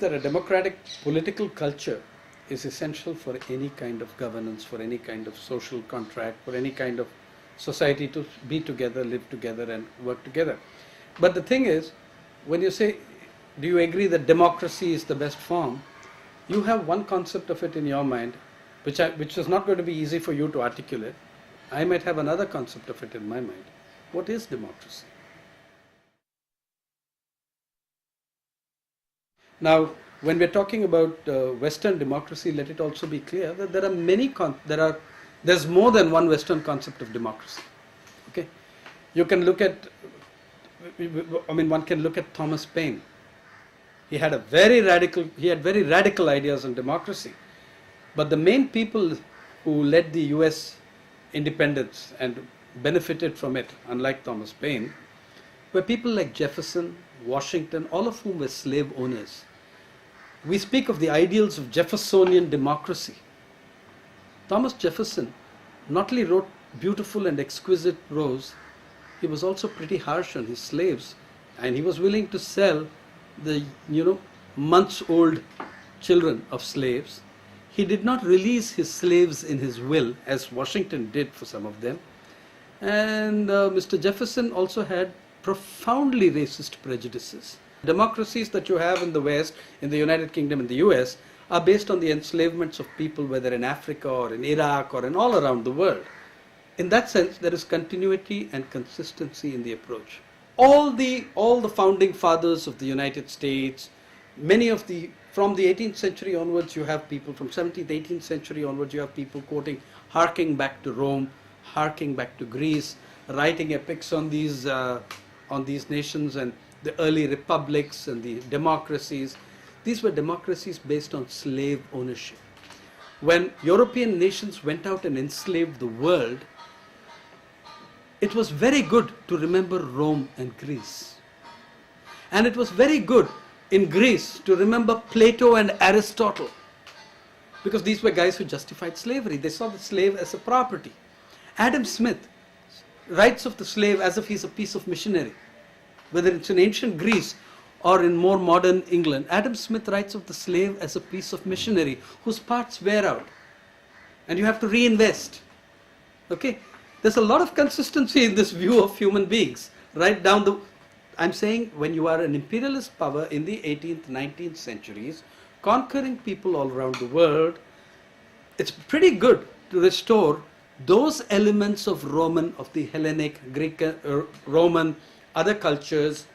that a democratic political culture is essential for any kind of governance, for any kind of social contract, for any kind of society to be together, live together and work together. But the thing is, when you say, do you agree that democracy is the best form, you have one concept of it in your mind, which is not going to be easy for you to articulate. I might have another concept of it in my mind. What is democracy? Now, when we're talking about Western democracy, let it also be clear that there are there's more than one Western concept of democracy. Okay, you can look at, one can look at Thomas Paine. He had very radical ideas on democracy, but the main people who led the U.S. independence and benefited from it, unlike Thomas Paine, were people like Jefferson, Washington, all of whom were slave owners. We speak of the ideals of Jeffersonian democracy. Thomas Jefferson not only wrote beautiful and exquisite prose, he was also pretty harsh on his slaves, and he was willing to sell the months-old children of slaves. He did not release his slaves in his will, as Washington did for some of them. And Mr. Jefferson also had profoundly racist prejudices. Democracies that you have in the West, in the United Kingdom, in the US, are based on the enslavements of people, whether in Africa or in Iraq or in all around the world. In that sense, there is continuity and consistency in the approach. All the founding fathers of the United States, from the 18th century onwards, you have people, from 17th, 18th century onwards, you have people quoting, harking back to Rome, harking back to Greece, writing epics on these nations and the early republics and the democracies. These were democracies based on slave ownership. When European nations went out and enslaved the world, it was very good to remember Rome and Greece. And it was very good in Greece to remember Plato and Aristotle, because these were guys who justified slavery. They saw the slave as a property. Adam Smith writes of the slave as if he's a piece of machinery. Whether it's in ancient Greece or in more modern England, Adam Smith writes of the slave as a piece of machinery whose parts wear out and you have to reinvest. Okay? There's a lot of consistency in this view of human beings. I'm saying when you are an imperialist power in the 18th, 19th centuries, conquering people all around the world, it's pretty good to restore those elements of the Hellenic, Greek, Roman, other cultures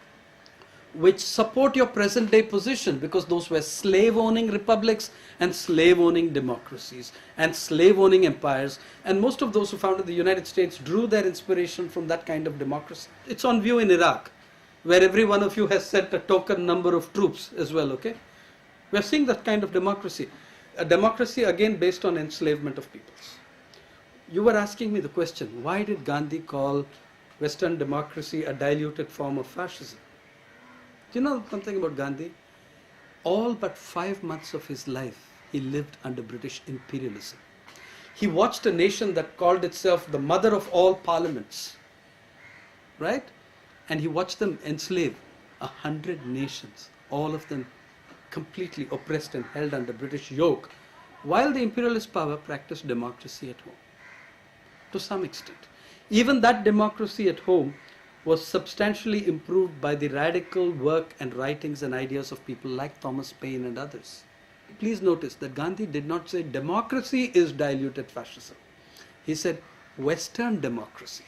which support your present day position, because those were slave owning republics and slave owning democracies and slave owning empires, and most of those who founded the United States drew their inspiration from that kind of democracy. It's on view in Iraq, where every one of you has sent a token number of troops as well. Okay, we're seeing that kind of democracy, a democracy again based on enslavement of peoples. You were asking me the question, why did Gandhi call Western democracy a diluted form of fascism? Do you know something about Gandhi? All but 5 months of his life, he lived under British imperialism. He watched a nation that called itself the mother of all parliaments, right? And he watched them enslave 100 nations, all of them completely oppressed and held under British yoke, while the imperialist power practiced democracy at home, to some extent. Even that democracy at home was substantially improved by the radical work and writings and ideas of people like Thomas Paine and others. Please notice that Gandhi did not say democracy is diluted fascism. He said Western democracy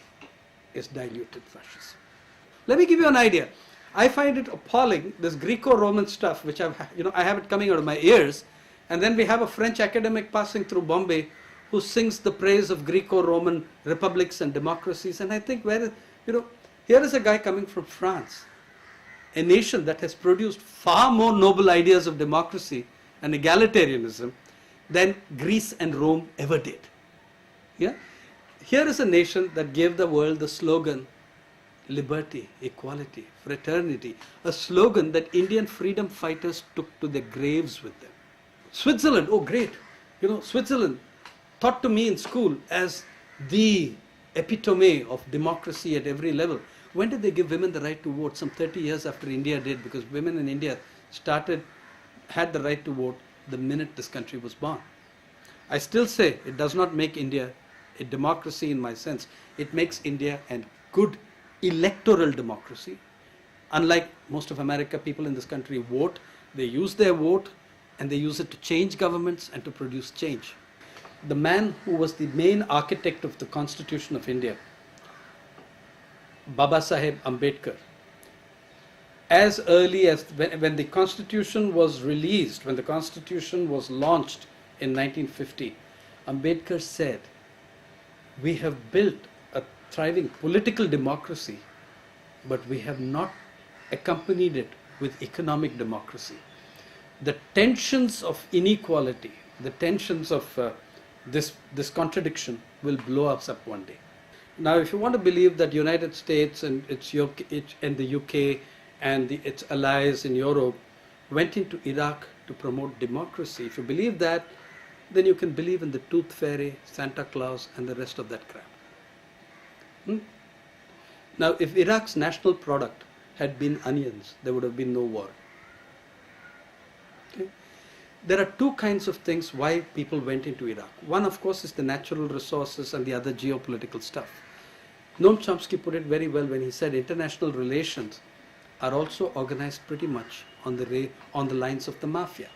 is diluted fascism. Let me give you an idea. I find it appalling, this Greco-Roman stuff, which I have it coming out of my ears, and then we have a French academic passing through Bombay who sings the praise of Greco-Roman republics and democracies, and I think, here is a guy coming from France, a nation that has produced far more noble ideas of democracy and egalitarianism than Greece and Rome ever did. Yeah? Here is a nation that gave the world the slogan, liberty, equality, fraternity, a slogan that Indian freedom fighters took to their graves with them. Switzerland, oh great, Switzerland, taught to me in school as the epitome of democracy at every level. When did they give women the right to vote? Some 30 years after India did, because women in India started had the right to vote the minute this country was born. I still say it does not make India a democracy in my sense. It makes India a good electoral democracy. Unlike most of America, people in this country vote, they use their vote and they use it to change governments and to produce change. The man who was the main architect of the Constitution of India, Baba Saheb Ambedkar, as early as when the Constitution was released, when the Constitution was launched in 1950, Ambedkar said, we have built a thriving political democracy, but we have not accompanied it with economic democracy. The tensions of inequality, the tensions of this contradiction will blow us up one day. Now, if you want to believe that United States and the UK and its allies in Europe went into Iraq to promote democracy, if you believe that, then you can believe in the tooth fairy, Santa Claus, and the rest of that crap. Now, if Iraq's national product had been onions, there would have been no war. Okay? There are two kinds of things why people went into Iraq. One, of course, is the natural resources and the other geopolitical stuff. Noam Chomsky put it very well when he said international relations are also organized pretty much on the lines of the mafia.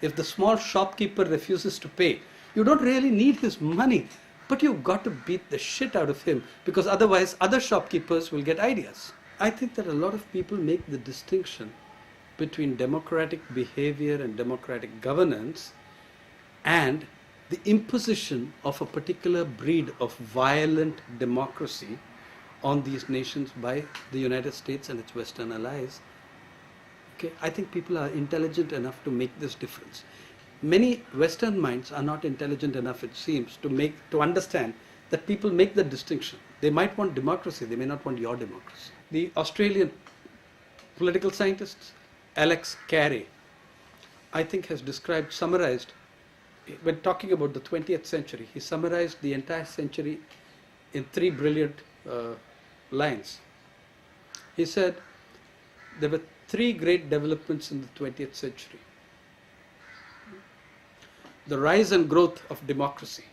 If the small shopkeeper refuses to pay, you don't really need his money, but you've got to beat the shit out of him because otherwise other shopkeepers will get ideas. I think that a lot of people make the distinction between democratic behavior and democratic governance and the imposition of a particular breed of violent democracy on these nations by the United States and its Western allies. Okay, I think people are intelligent enough to make this difference. Many Western minds are not intelligent enough, it seems, to understand that people make the distinction. They might want democracy, they may not want your democracy. The Australian political scientist Alex Carey, I think, has summarized, when talking about the 20th century, he summarized the entire century in three brilliant lines. He said there were three great developments in the 20th century. The rise and growth of democracy.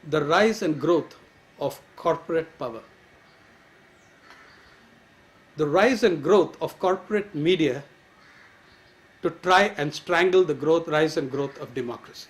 The rise and growth of corporate power. The rise and growth of corporate media to try and strangle the rise and growth of democracy.